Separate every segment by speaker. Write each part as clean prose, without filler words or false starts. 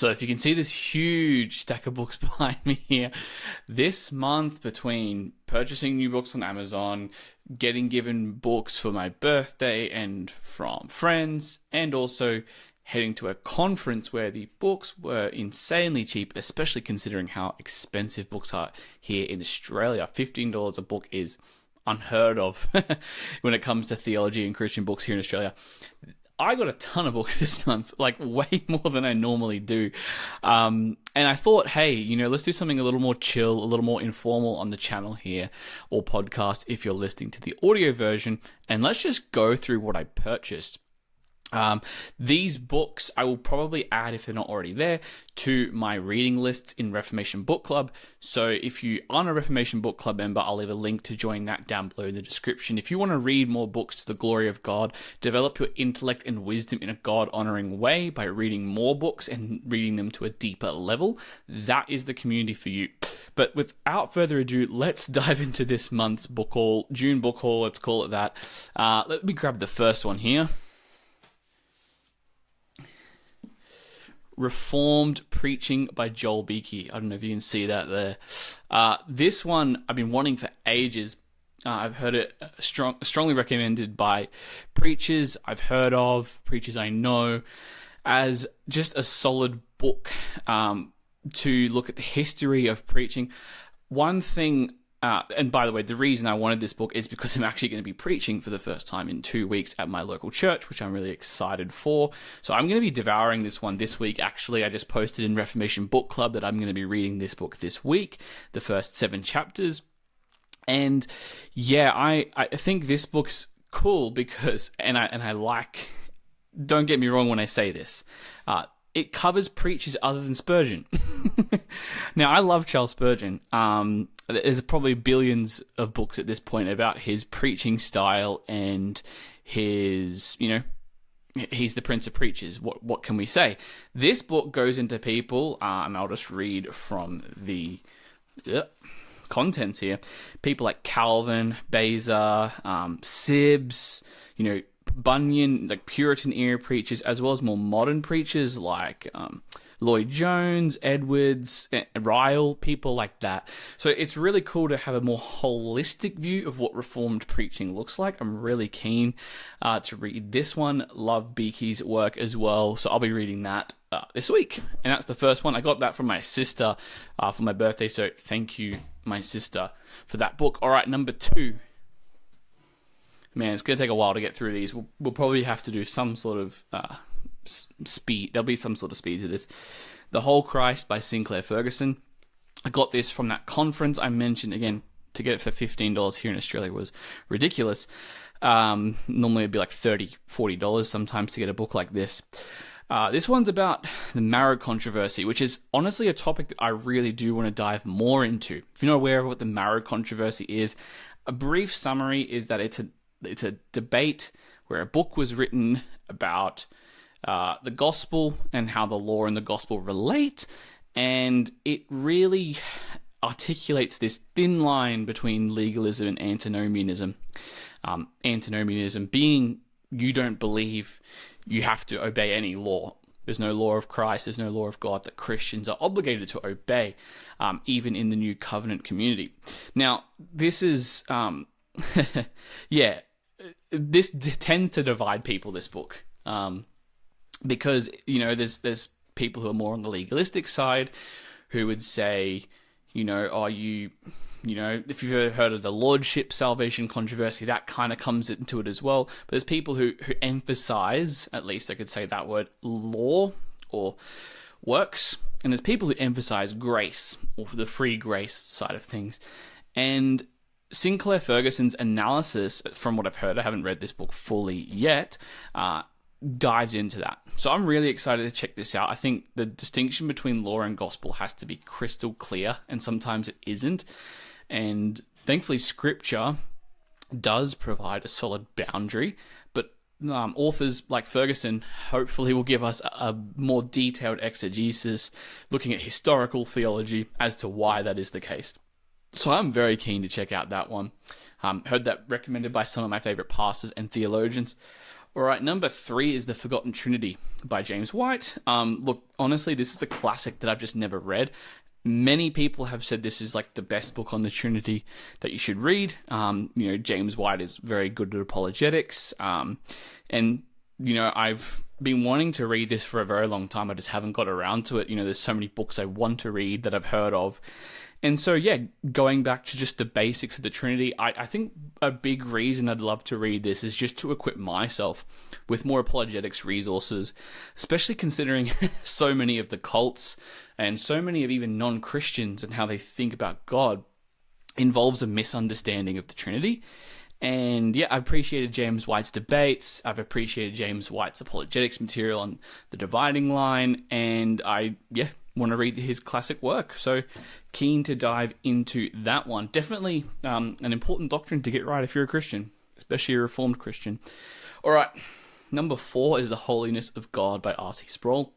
Speaker 1: So if you can see this huge stack of books behind me here, this month between purchasing new books on Amazon, getting given books for my birthday and from friends, and also heading to a conference where the books were insanely cheap, especially considering how expensive books are here in Australia. $15 a book is unheard of when it comes to theology and Christian books here in Australia. I got a ton of books this month, like way more than I normally do. And I thought, hey, let's do something a little more chill, a little more informal on the channel here, or podcast if you're listening to the audio version, and let's just go through what I purchased. These books I will probably add, if they're not already there, to my reading lists in Reformation Book Club. So if you aren't a Reformation Book Club member, I'll leave a link to join that down below in the description. If you want to read more books to the glory of God, develop your intellect and wisdom in a God-honoring way by reading more books and reading them to a deeper level, that is the community for you. But without further ado, let's dive into this month's book haul, June book haul, let's call it that. Let me grab the first one here. Reformed Preaching by Joel Beeke. I don't know if you can see that there. This one I've been wanting for ages. I've heard it strongly recommended by preachers I've heard of, preachers I know, as just a solid book to look at the history of preaching. One thing, and by the way, the reason I wanted this book is because I'm actually going to be preaching for the first time in 2 weeks at my local church, which I'm really excited for. So I'm going to be devouring this one this week. Actually, I just posted in Reformation Book Club that I'm going to be reading this book this week, the first 7 chapters. And yeah, I think this book's cool because, and I like, don't get me wrong when I say this, it covers preachers other than Spurgeon. Now, I love Charles Spurgeon. There's probably billions of books at this point about his preaching style and his, he's the Prince of Preachers. What can we say? This book goes into people, and I'll just read from the contents here. People like Calvin, Beza, Sibbs, Bunyan, like Puritan era preachers, as well as more modern preachers like Lloyd Jones, Edwards, Ryle, people like that. So it's really cool to have a more holistic view of what Reformed preaching looks like. I'm really keen to read this one. Love Beeke's work as well, so I'll be reading that this week. And that's the first one. I got that from my sister for my birthday, so thank you, my sister, for that book. All right, number 2. Man, it's going to take a while to get through these. We'll probably have to do some sort of speed. There'll be some sort of speed to this. The Whole Christ by Sinclair Ferguson. I got this from that conference I mentioned. Again, to get it for $15 here in Australia was ridiculous. Normally it'd be like $30, $40 sometimes to get a book like this. This one's about the marrow controversy, which is honestly a topic that I really do want to dive more into. If you're not aware of what the marrow controversy is, a brief summary is that it's a debate where a book was written about the gospel and how the law and the gospel relate, and it really articulates this thin line between legalism and antinomianism. Antinomianism being you don't believe you have to obey any law. There's no law of Christ, there's no law of God that Christians are obligated to obey, even in the new covenant community. Now, this is, this tends to divide people, this book, because, there's people who are more on the legalistic side who would say, if you've ever heard of the lordship salvation controversy, that kind of comes into it as well. But there's people who emphasize, at least I could say that word, law or works. And there's people who emphasize grace, or the free grace side of things. And Sinclair Ferguson's analysis, from what I've heard, I haven't read this book fully yet, dives into that. So I'm really excited to check this out. I think the distinction between law and gospel has to be crystal clear, and sometimes it isn't. And thankfully, Scripture does provide a solid boundary, but authors like Ferguson hopefully will give us a more detailed exegesis, looking at historical theology as to why that is the case. So I'm very keen to check out that one. Heard that recommended by some of my favorite pastors and theologians. All right, number 3 is The Forgotten Trinity by James White. Look, honestly, this is a classic that I've just never read. Many people have said this is like the best book on the Trinity that you should read. James White is very good at apologetics. And I've been wanting to read this for a very long time. I just haven't got around to it. There's so many books I want to read that I've heard of. And so, going back to just the basics of the Trinity, I think a big reason I'd love to read this is just to equip myself with more apologetics resources, especially considering so many of the cults and so many of even non-Christians and how they think about God involves a misunderstanding of the Trinity. And I've appreciated James White's debates. I've appreciated James White's apologetics material on the dividing line. And I want to read his classic work. So keen to dive into that one. Definitely an important doctrine to get right if you're a Christian, especially a Reformed Christian. All right, number 4 is The Holiness of God by R.C. Sproul.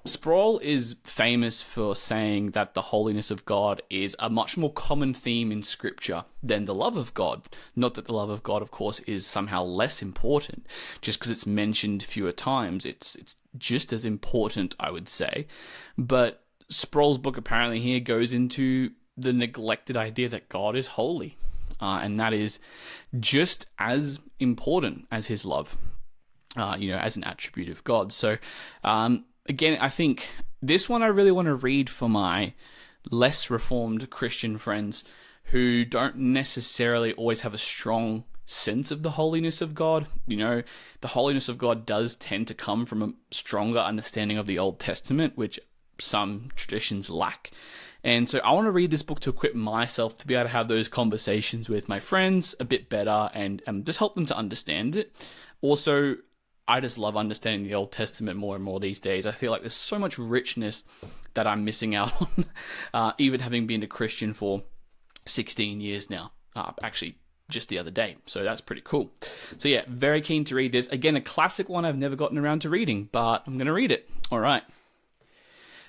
Speaker 1: Sproul is famous for saying that the holiness of God is a much more common theme in Scripture than the love of God. Not that the love of God, of course, is somehow less important. Just because it's mentioned fewer times, it's just as important, I would say. But Sproul's book apparently here goes into the neglected idea that God is holy. And that is just as important as his love, as an attribute of God. So, again, I think this one I really want to read for my less reformed Christian friends who don't necessarily always have a strong sense of the holiness of God. The holiness of God does tend to come from a stronger understanding of the Old Testament, which some traditions lack. And so I want to read this book to equip myself to be able to have those conversations with my friends a bit better and just help them to understand it. Also, I just love understanding the Old Testament more and more these days. I feel like there's so much richness that I'm missing out on, even having been a Christian for 16 years now, actually just the other day. So that's pretty cool. So very keen to read this. Again, a classic one I've never gotten around to reading, but I'm going to read it. All right.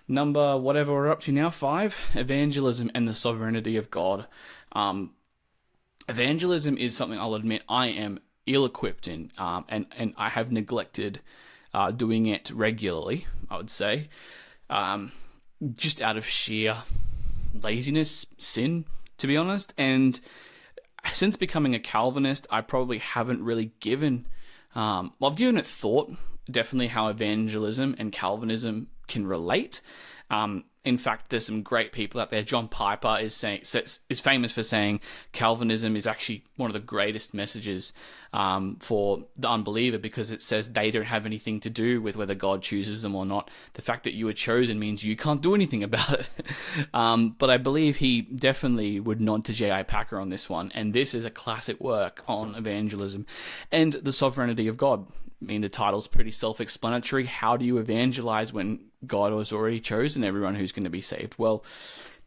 Speaker 1: Number, whatever we're up to now, 5, Evangelism and the Sovereignty of God. Evangelism is something I'll admit I am ill-equipped in, and I have neglected doing it regularly, I would say, just out of sheer laziness, sin, to be honest. And since becoming a Calvinist, I probably haven't really given, I've given it thought, definitely how evangelism and Calvinism can relate. In fact, there's some great people out there. John Piper is famous for saying Calvinism is actually one of the greatest messages for the unbeliever, because it says they don't have anything to do with whether God chooses them or not. The fact that you were chosen means you can't do anything about it. But I believe he definitely would nod to J.I. Packer on this one. And this is a classic work on evangelism and the sovereignty of God. I mean, the title's pretty self-explanatory. How do you evangelize when God has already chosen everyone who's going to be saved? Well,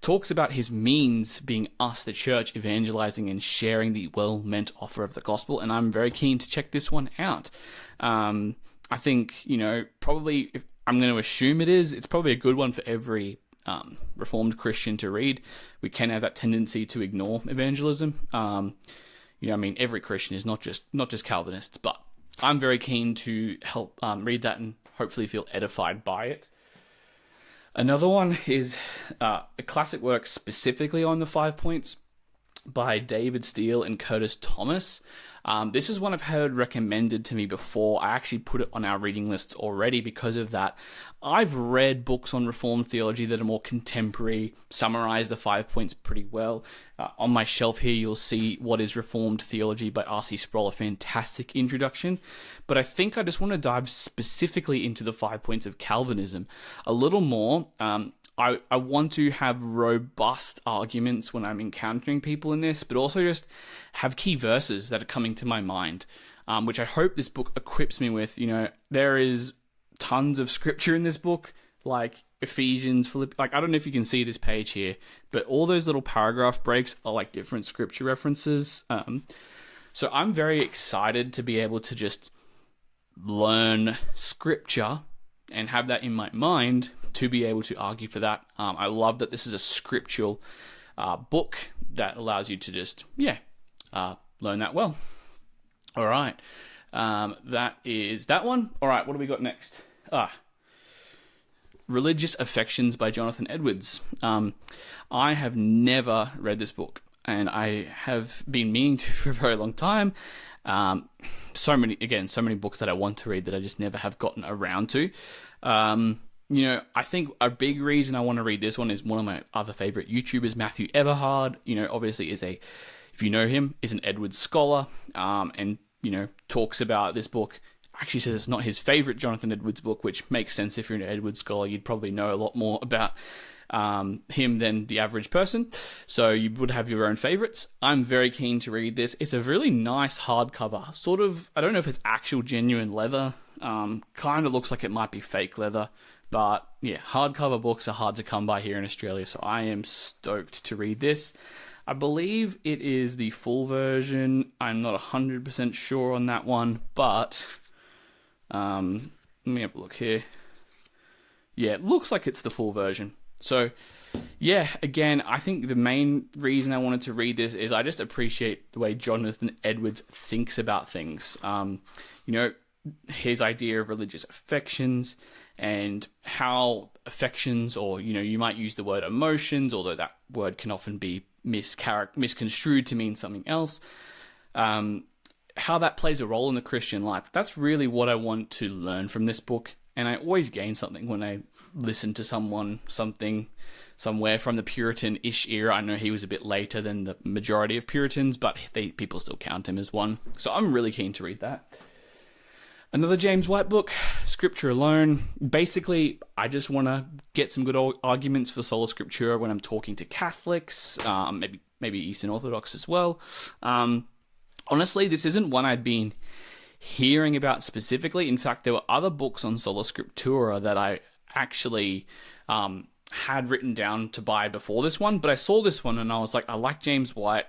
Speaker 1: talks about his means being us, the church, evangelizing and sharing the well-meant offer of the gospel, and I'm very keen to check this one out. I think, probably, if I'm going to assume it's probably a good one for every Reformed Christian to read. We can have that tendency to ignore evangelism. Every Christian is not just Calvinists, but I'm very keen to help read that and hopefully feel edified by it. Another one is a classic work specifically on the 5 points by David Steele and Curtis Thomas. This is one I've heard recommended to me before. I actually put it on our reading lists already because of that. I've read books on Reformed theology that are more contemporary, summarize the 5 points pretty well. On my shelf here, you'll see What is Reformed Theology by R.C. Sproul, a fantastic introduction. But I think I just want to dive specifically into the 5 points of Calvinism a little more. I want to have robust arguments when I'm encountering people in this, but also just have key verses that are coming to my mind, which I hope this book equips me with. There is tons of scripture in this book, like Ephesians, Philippians. I don't know if you can see this page here, but all those little paragraph breaks are like different scripture references. So I'm very excited to be able to just learn scripture and have that in my mind to be able to argue for that. I love that this is a scriptural book that allows you to just, learn that well. All right. That is that one. All right, what do we got next? Religious Affections by Jonathan Edwards. I have never read this book, and I have been meaning to for a very long time. So many books that I want to read that I just never have gotten around to. I think a big reason I want to read this one is one of my other favorite YouTubers, Matthew Everhard. Obviously if you know him, is an Edwards scholar, and talks about this book. Actually says it's not his favorite Jonathan Edwards book, which makes sense. If you're an Edwards scholar, you'd probably know a lot more about him than the average person, so you would have your own favorites. I'm very keen to read this. It's a really nice hardcover, sort of, I don't know if it's actual genuine leather, kind of looks like it might be fake leather, but yeah, hardcover books are hard to come by here in Australia, so I am stoked to read this. I believe it is the full version. I'm not 100% sure on that one, but let me have a look here. Yeah, it looks like it's the full version. So, yeah, again, I think the main reason I wanted to read this is I just appreciate the way Jonathan Edwards thinks about things. His idea of religious affections and how affections, or, you might use the word emotions, although that word can often be misconstrued to mean something else. How that plays a role in the Christian life. That's really what I want to learn from this book. And I always gain something when I listen to something somewhere from the Puritan-ish era. I know he was a bit later than the majority of Puritans, but people still count him as one. So I'm really keen to read that. Another James White book, Scripture Alone. Basically, I just want to get some good arguments for sola scriptura when I'm talking to Catholics, maybe Eastern Orthodox as well. Honestly, this isn't one I'd been hearing about specifically. In fact, there were other books on sola scriptura that I actually had written down to buy before this one, but I saw this one and I was like, I like James White,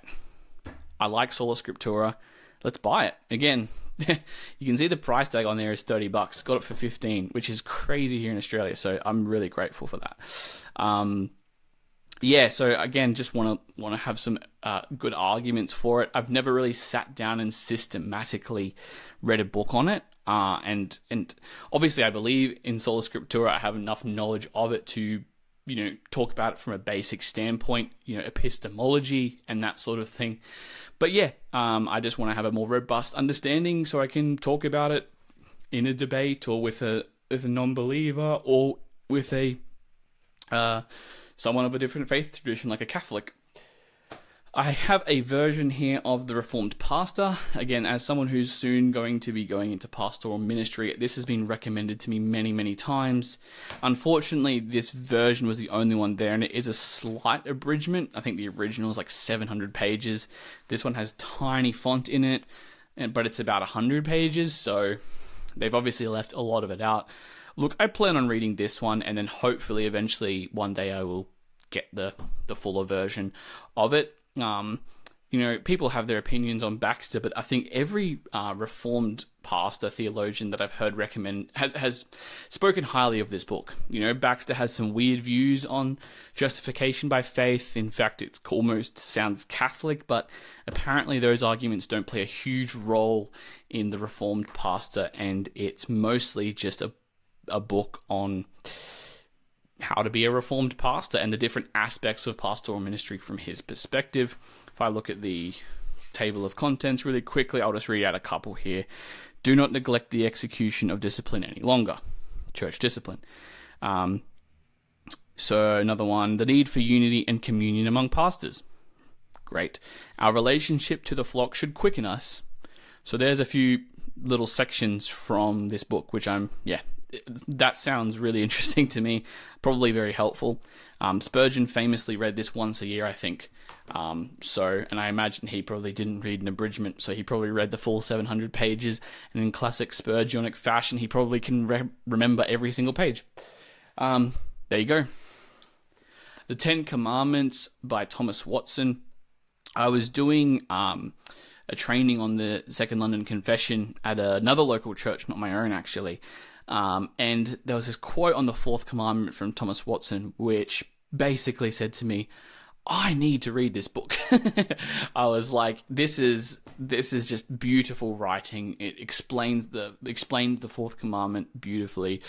Speaker 1: I like sola scriptura, let's buy it. Again, you can see the price tag on there is $30. Got it for $15, which is crazy here in Australia, so I'm really grateful for that. So again, just want to have some good arguments for it. I've never really sat down and systematically read a book on it, and obviously I believe in sola scriptura. I have enough knowledge of it to talk about it from a basic standpoint, epistemology and that sort of thing. But yeah, I just want to have a more robust understanding so I can talk about it in a debate, or with a non-believer, or with a someone of a different faith tradition, like a Catholic. I have a version here of The Reformed Pastor. Again, as someone who's soon going to be going into pastoral ministry, this has been recommended to me many, many times. Unfortunately, this version was the only one there, and it is a slight abridgment. I think the original is like 700 pages. This one has tiny font in it, but it's about 100 pages, so they've obviously left a lot of it out. Look, I plan on reading this one, and then hopefully eventually one day I will get the fuller version of it. People have their opinions on Baxter, but I think every Reformed pastor, theologian that I've heard recommend has spoken highly of this book. Baxter has some weird views on justification by faith. In fact, it almost sounds Catholic, but apparently those arguments don't play a huge role in the Reformed Pastor, and it's mostly just a book on how to be a Reformed pastor and the different aspects of pastoral ministry from his perspective. If I look at the table of contents really quickly, I'll just read out a couple here. Do not neglect the execution of discipline any longer. Church discipline. So another one, the need for unity and communion among pastors. Great. Our relationship to the flock should quicken us. So there's a few little sections from this book, which that sounds really interesting to me, probably very helpful. Spurgeon famously read this once a year, I think. And I imagine he probably didn't read an abridgment, so he probably read the full 700 pages, and in classic Spurgeonic fashion, he probably can remember every single page. There you go. The Ten Commandments by Thomas Watson. I was doing a training on the Second London Confession at another local church, not my own actually. And there was this quote on the fourth commandment from Thomas Watson, which basically said to me, I need to read this book. I was like, this is just beautiful writing. It explained the fourth commandment beautifully,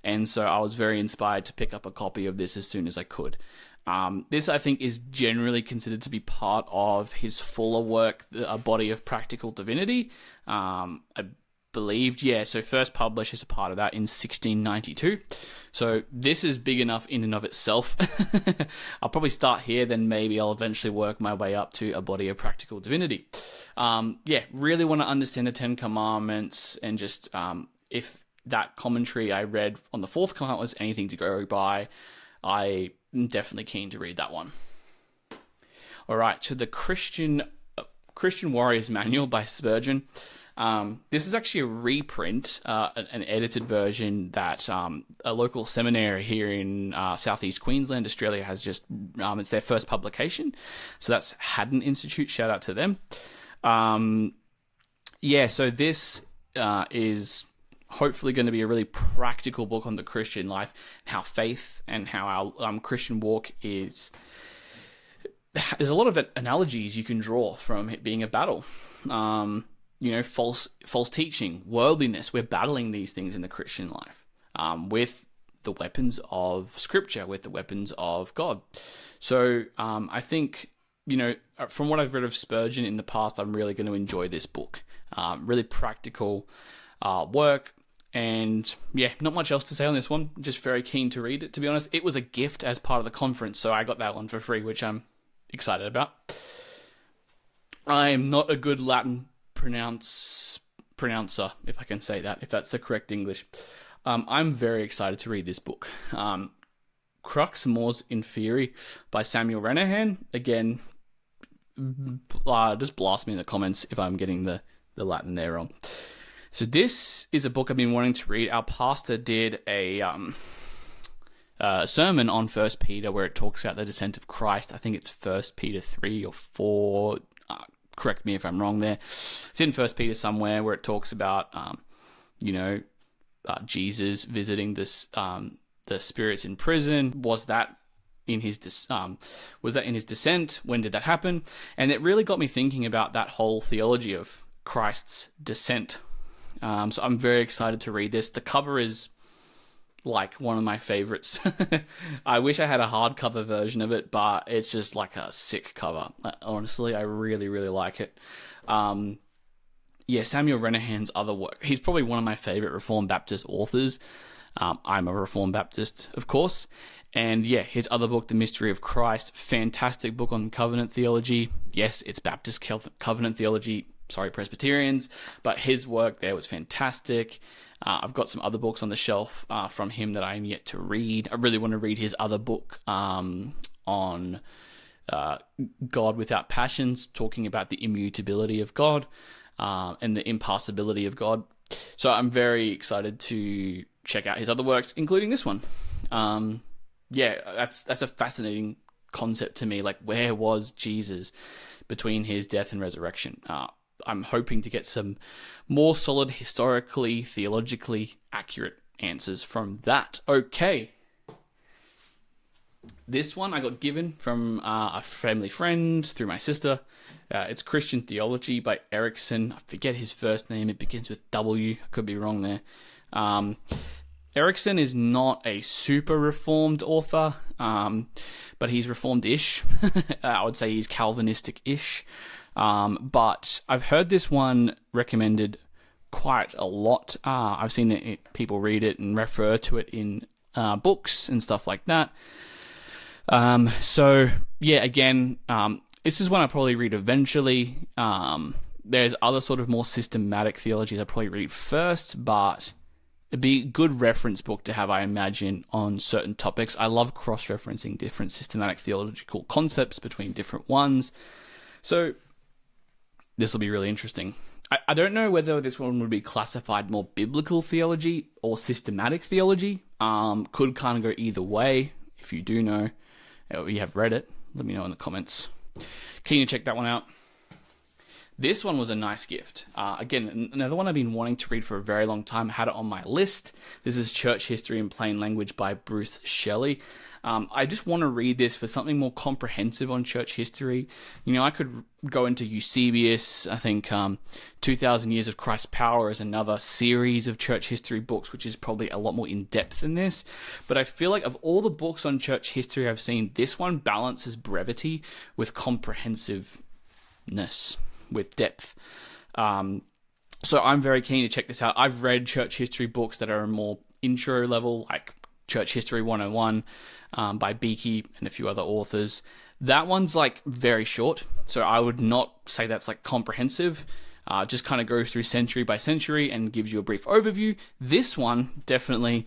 Speaker 1: and so I was very inspired to pick up a copy of this as soon as I could. This, I think, is generally considered to be part of his fuller work, A Body of Practical Divinity. I believed, yeah, so first published as a part of that in 1692. So this is big enough in and of itself. I'll probably start here, then maybe I'll eventually work my way up to A Body of Practical Divinity. Really want to understand the Ten Commandments, and just if that commentary I read on the fourth commandment was anything to go by, I'm definitely keen to read that one. All right, to the Christian Warrior's Manual by Spurgeon. This is actually a reprint, an edited version that a local seminary here in southeast Queensland, Australia, has just, it's their first publication. So that's Haddon Institute, shout out to them. So this is hopefully going to be a really practical book on the Christian life, how faith and how our Christian walk is. There's a lot of analogies you can draw from it being a battle. False teaching, worldliness. We're battling these things in the Christian life with the weapons of Scripture, with the weapons of God. So I think, from what I've read of Spurgeon in the past, I'm really going to enjoy this book. Really practical work. And yeah, not much else to say on this one. Just very keen to read it. To be honest, it was a gift as part of the conference, so I got that one for free, which I'm excited about. I am not a good Latin pronouncer, if I can say that, if that's the correct English. I'm very excited to read this book. Kruxmoors in Theory by Samuel Renahan. Again, just blast me in the comments if I'm getting the Latin there wrong. So this is a book I've been wanting to read. Our pastor did a sermon on 1 Peter where it talks about the descent of Christ. I think it's 1 Peter 3 or 4. Correct me if I'm wrong there. It's in 1 Peter somewhere where it talks about, Jesus visiting the spirits in prison. Was that in his descent? When did that happen? And it really got me thinking about that whole theology of Christ's descent. So I'm very excited to read this. The cover is like one of my favorites. I wish I had a hardcover version of it, but it's just like a sick cover. Honestly, I really, really like it. Samuel Renahan's other work. He's probably one of my favorite Reformed Baptist authors. I'm a Reformed Baptist, of course. And yeah, his other book, The Mystery of Christ, fantastic book on covenant theology. Yes, it's Baptist covenant theology. Sorry, Presbyterians, but his work there was fantastic. I've got some other books on the shelf from him that I am yet to read. I really want to read his other book on God Without Passions, talking about the immutability of God and the impassibility of God. So I'm very excited to check out his other works, including this one. That's a fascinating concept to me. Like, where was Jesus between his death and resurrection? I'm hoping to get some more solid, historically, theologically accurate answers from that. Okay. This one I got given from a family friend through my sister. It's Christian Theology by Erickson. I forget his first name. It begins with W. I could be wrong there. Erickson is not a super reformed author, but he's reformed-ish. I would say he's Calvinistic-ish. But I've heard this one recommended quite a lot. I've seen people read it and refer to it in books and stuff like that. This is one I'll probably read eventually. There's other sort of more systematic theologies I'll probably read first, but it'd be a good reference book to have, I imagine, on certain topics. I love cross-referencing different systematic theological concepts between different ones. So this will be really interesting. I don't know whether this one would be classified more biblical theology or systematic theology. Could kind of go either way. If you do know, or you have read it, let me know in the comments. Keen to check that one out. This one was a nice gift. Again, another one I've been wanting to read for a very long time. I had it on my list. This is Church History in Plain Language by Bruce Shelley. I just want to read this for something more comprehensive on church history. You know, I could go into Eusebius. I think 2,000 Years of Christ's Power is another series of church history books, which is probably a lot more in-depth than this. But I feel like of all the books on church history I've seen, this one balances brevity with comprehensiveness, with depth. So I'm very keen to check this out. I've read church history books that are more intro level, like Church History 101 by Beakey and a few other authors. That one's like very short, so I would not say that's like comprehensive. Just kind of goes through century by century and gives you a brief overview. This one definitely,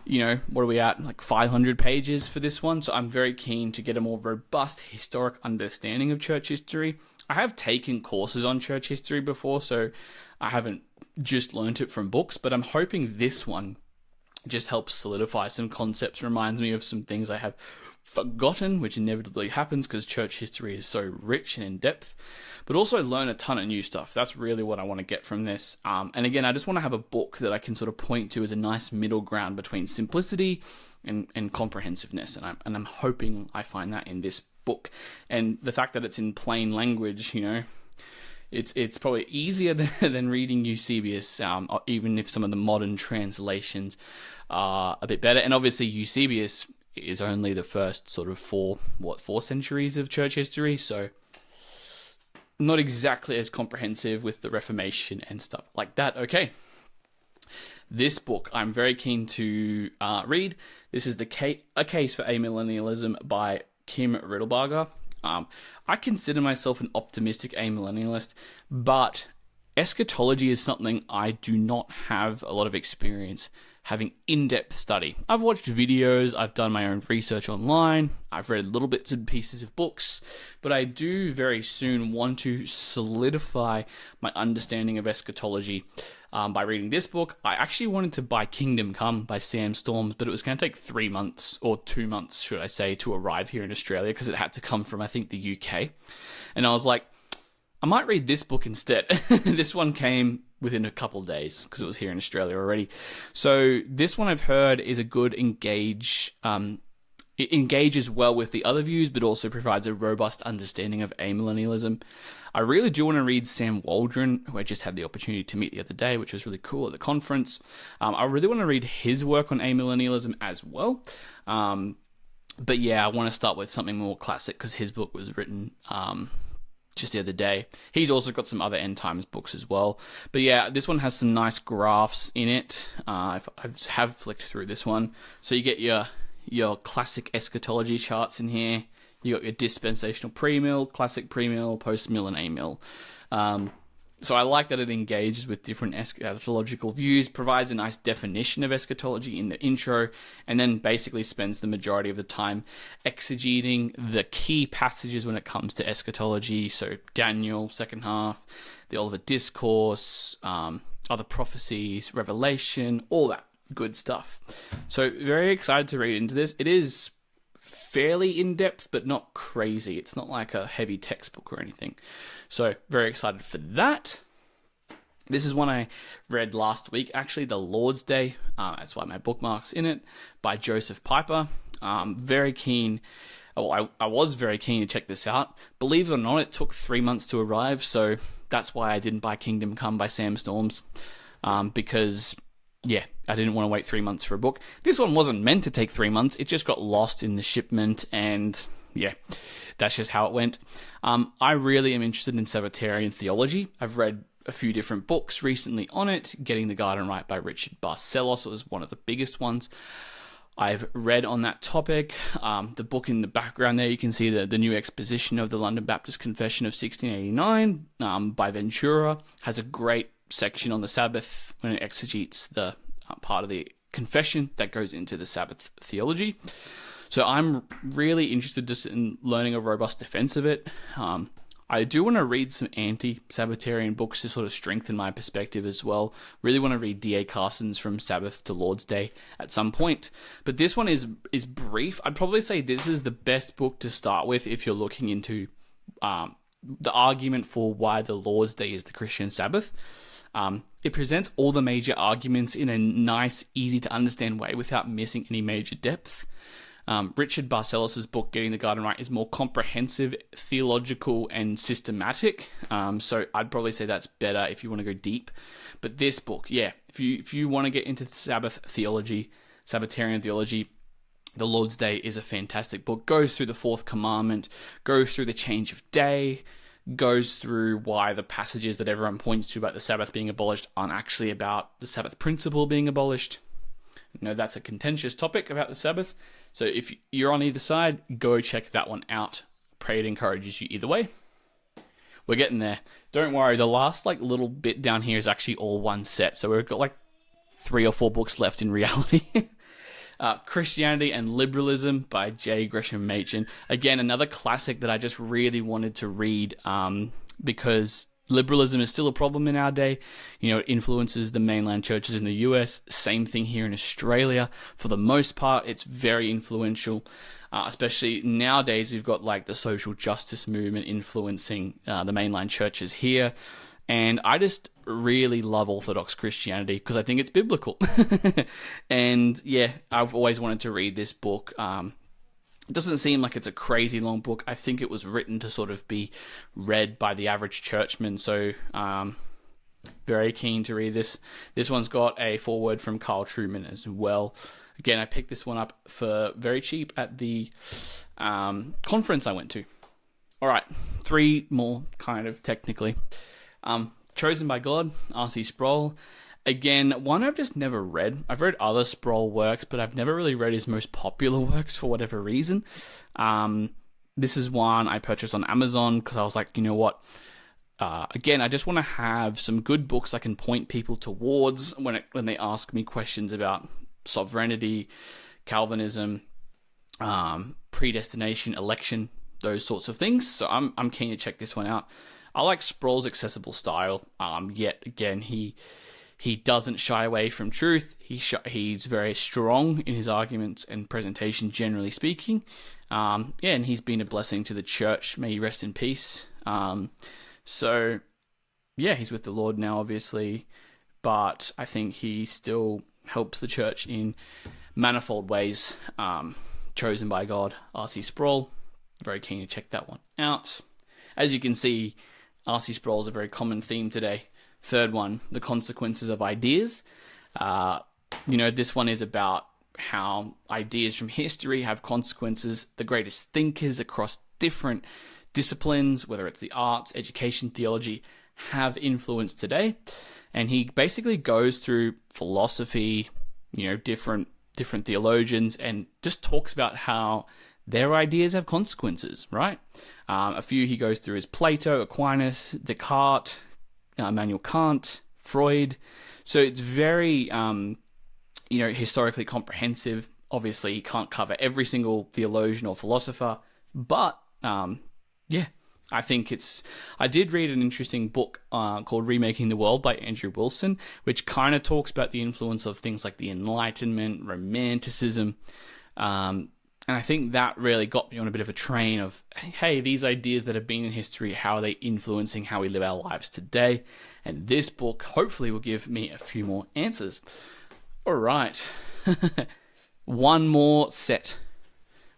Speaker 1: you know, what are we at? Like 500 pages for this one. So I'm very keen to get a more robust historic understanding of church history. I have taken courses on church history before, so I haven't just learnt it from books, but I'm hoping this one just helps solidify some concepts, reminds me of some things I have forgotten, which inevitably happens because church history is so rich and in depth, but also learn a ton of new stuff. That's really what I want to get from this. And again, I just want to have a book that I can sort of point to as a nice middle ground between simplicity and comprehensiveness. And I'm hoping I find that in this book. And the fact that it's in plain language, you know, it's probably easier than reading Eusebius, even if some of the modern translations are a bit better. And obviously Eusebius is only the first sort of four centuries of church history, so not exactly as comprehensive with the Reformation and stuff like that. Okay, this book I'm very keen to read. This is A Case for Amillennialism by Kim Riddlebarger. I consider myself an optimistic amillennialist, but eschatology is something I do not have a lot of experience having in-depth study. I've watched videos, I've done my own research online, I've read little bits and pieces of books, but I do very soon want to solidify my understanding of eschatology by reading this book. I actually wanted to buy Kingdom Come by Sam Storms, but it was going to take 3 months, or 2 months, should I say, to arrive here in Australia, because it had to come from, I think, the UK. And I was like, I might read this book instead. This one came within a couple of days because it was here in Australia already. So this one I've heard is a good it engages well with the other views, but also provides a robust understanding of amillennialism. I really do want to read Sam Waldron, who I just had the opportunity to meet the other day, which was really cool at the conference. I really want to read his work on amillennialism as well. But yeah, I want to start with something more classic because his book was written just the other day. He's also got some other end times books as well. But yeah, this one has some nice graphs in it. I have flicked through this one. So you get your classic eschatology charts in here. You got your dispensational pre-mill, classic pre-mill, post-mill, and a-mill. So I like that it engages with different eschatological views, provides a nice definition of eschatology in the intro, and then basically spends the majority of the time exegeting the key passages when it comes to eschatology. So Daniel, second half, the Olivet Discourse, other prophecies, Revelation, all that good stuff. So very excited to read into this. It is fairly in-depth, but not crazy. It's not like a heavy textbook or anything. So very excited for that. This is one I read last week, actually, The Lord's Day. That's why my bookmark's in it, by Joseph Piper. Very keen. Oh, I was very keen to check this out. Believe it or not, it took 3 months to arrive, so that's why I didn't buy Kingdom Come by Sam Storms, because yeah, I didn't want to wait 3 months for a book. This one wasn't meant to take 3 months. It just got lost in the shipment, and yeah, that's just how it went. I really am interested in Sabbatarian theology. I've read a few different books recently on it. Getting the Garden Right by Richard Barcelos was one of the biggest ones I've read on that topic. The book in the background there, you can see the new exposition of the London Baptist Confession of 1689 by Ventura, has a great section on the Sabbath when it exegetes the part of the confession that goes into the Sabbath theology. So I'm really interested just in learning a robust defense of it. I do want to read some anti-Sabbatarian books to sort of strengthen my perspective as well. Really want to read D.A. Carson's From Sabbath to Lord's Day at some point. But this one is brief. I'd probably say this is the best book to start with if you're looking into the argument for why the Lord's Day is the Christian Sabbath. It presents all the major arguments in a nice, easy to understand way without missing any major depth. Richard Barcellos' book, Getting the Garden Right, is more comprehensive, theological, and systematic. So I'd probably say that's better if you want to go deep. But this book, yeah, if you want to get into Sabbath theology, Sabbatarian theology, The Lord's Day is a fantastic book. Goes through the fourth commandment, goes through the change of day, goes through why the passages that everyone points to about the Sabbath being abolished aren't actually about the Sabbath principle being abolished. No, that's a contentious topic about the Sabbath. So if you're on either side, go check that one out. Pray it encourages you either way. We're getting there. Don't worry, the last little bit down here is actually all one set. So we've got 3 or 4 books left in reality. Christianity and Liberalism by J. Gresham Machen. Again, another classic that I just really wanted to read because liberalism is still a problem in our day. It influences the mainland churches in the US. Same thing here in Australia. For the most part, it's very influential. Especially nowadays, we've got the social justice movement influencing the mainland churches here. And I just really love Orthodox Christianity because I think it's biblical. And yeah, I've always wanted to read this book. It doesn't seem like it's a crazy long book. I think it was written to sort of be read by the average churchman. So very keen to read this. This one's got a foreword from Carl Trueman as well. Again, I picked this one up for very cheap at the conference I went to. All right, 3 more kind of technically. Chosen by God, R.C. Sproul. Again, one I've just never read. I've read other Sproul works, but I've never really read his most popular works for whatever reason. This is one I purchased on Amazon because I was like, you know what? Again, I just want to have some good books I can point people towards when they ask me questions about sovereignty, Calvinism, predestination, election, those sorts of things. So I'm keen to check this one out. I like Sproul's accessible style. Yet again, he doesn't shy away from truth. He's very strong in his arguments and presentation, generally speaking. And he's been a blessing to the church. May he rest in peace. So, yeah, he's with the Lord now, obviously. But I think he still helps the church in manifold ways. Chosen by God, R.C. Sproul. Very keen to check that one out. As you can see, R.C. Sproul is a very common theme today. Third one, the consequences of ideas. This one is about how ideas from history have consequences. The greatest thinkers across different disciplines, whether it's the arts, education, theology, have influence today. And he basically goes through philosophy, different theologians, and just talks about how their ideas have consequences, right? A few he goes through is Plato, Aquinas, Descartes, Immanuel Kant, Freud. So it's very, historically comprehensive. Obviously, he can't cover every single theologian or philosopher, but I think I did read an interesting book called Remaking the World by Andrew Wilson, which kind of talks about the influence of things like the Enlightenment, Romanticism, and I think that really got me on a bit of a train of, hey, these ideas that have been in history, how are they influencing how we live our lives today? And this book hopefully will give me a few more answers. All right. One more set.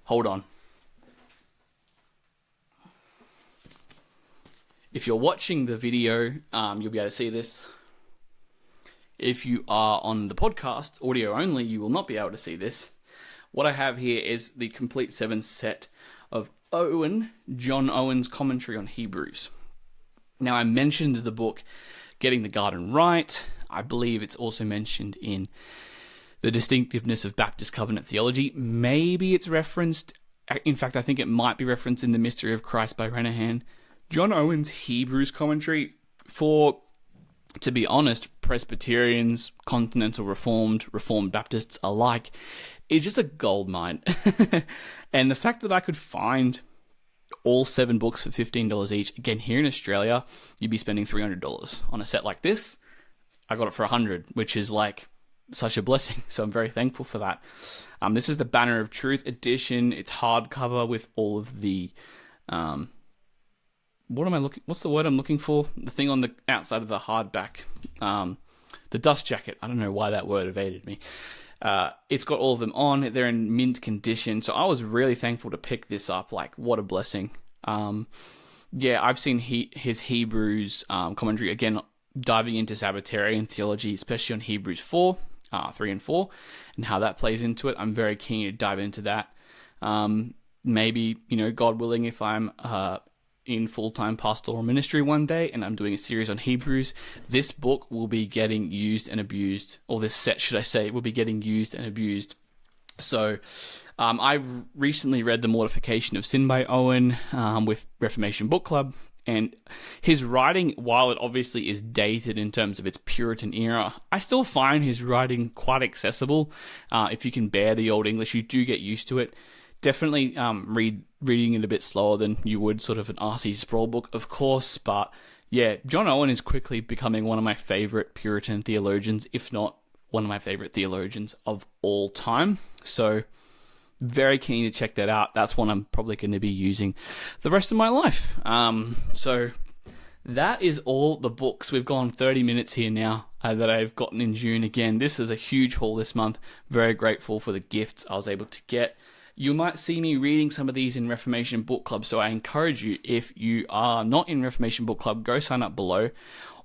Speaker 1: Hold on. If you're watching the video, you'll be able to see this. If you are on the podcast, audio only, you will not be able to see this. What I have here is the complete 7 set of John Owen's commentary on Hebrews. Now, I mentioned the book Getting the Garden Right. I believe it's also mentioned in The Distinctiveness of Baptist Covenant Theology. Maybe it's referenced. In fact, I think it might be referenced in The Mystery of Christ by Renahan. John Owen's Hebrews commentary, to be honest, Presbyterians, Continental Reformed Baptists alike, is just a gold mine. And the fact that I could find all 7 books for $15 each, again, here in Australia, you'd be spending $300 on a set like this. I got it for $100, which is such a blessing. So I'm very thankful for that. This is the Banner of Truth edition. It's hardcover with all of the what's the word I'm looking for? The thing on the outside of the hardback. The dust jacket. I don't know why that word evaded me. It's got all of them on. They're in mint condition. So I was really thankful to pick this up. Like, what a blessing. I've seen his Hebrews commentary, again, diving into Sabbatarian theology, especially on Hebrews 4, 3 and 4, and how that plays into it. I'm very keen to dive into that. Maybe, God willing, if I'm in full-time pastoral ministry one day and I'm doing a series on Hebrews, this book will be getting used and abused, or this set, should I say, will be getting used and abused. So I've recently read The Mortification of Sin by Owen with Reformation Book Club, and his writing, while it obviously is dated in terms of its Puritan era, I still find his writing quite accessible. If you can bear the Old English, you do get used to it. Definitely reading it a bit slower than you would sort of an R.C. Sproul book, of course. But yeah, John Owen is quickly becoming one of my favorite Puritan theologians, if not one of my favorite theologians of all time. So very keen to check that out. That's one I'm probably going to be using the rest of my life. So that is all the books. We've gone 30 minutes here now that I've gotten in June. Again, this is a huge haul this month. Very grateful for the gifts I was able to get. You might see me reading some of these in Reformation Book Club, so I encourage you, if you are not in Reformation Book Club, go sign up below.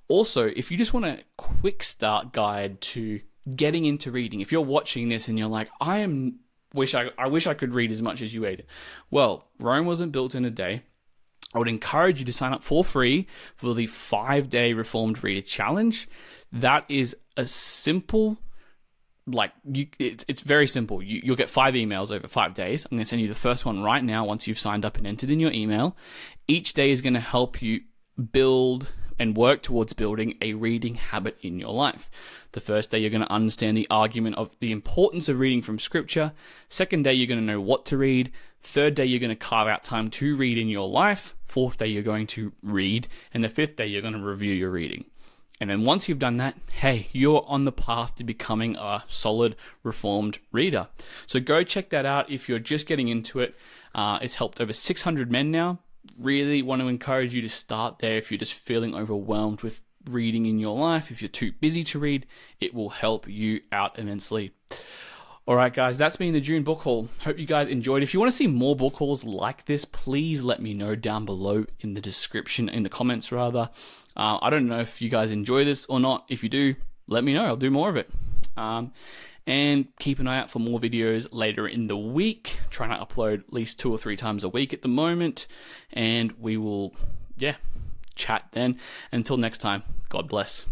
Speaker 1: Also, if you just want a quick start guide to getting into reading, if you're watching this and you're like, I wish I could read as much as you ate. Well, Rome wasn't built in a day. I would encourage you to sign up for free for the 5-day Reformed Reader Challenge. That is a simple... it's very simple. You'll get 5 emails over 5 days. I'm going to send you the first one right now once you've signed up and entered in your email. Each day is going to help you build and work towards building a reading habit in your life. The first day, you're going to understand the argument of the importance of reading from Scripture. Second day, you're going to know what to read. Third day, you're going to carve out time to read in your life. Fourth day, you're going to read. And the fifth day, you're going to review your reading. And then once you've done that, hey, you're on the path to becoming a solid Reformed reader. So go check that out if you're just getting into it. It's helped over 600 men now. Really want to encourage you to start there if you're just feeling overwhelmed with reading in your life. If you're too busy to read, it will help you out immensely. All right, guys, that's been the June book haul. Hope you guys enjoyed. If you want to see more book hauls like this, please let me know down below in the description, in the comments rather. I don't know if you guys enjoy this or not. If you do, let me know. I'll do more of it. And keep an eye out for more videos later in the week. Trying to upload at least 2 or 3 times a week at the moment. And we will, chat then. Until next time, God bless.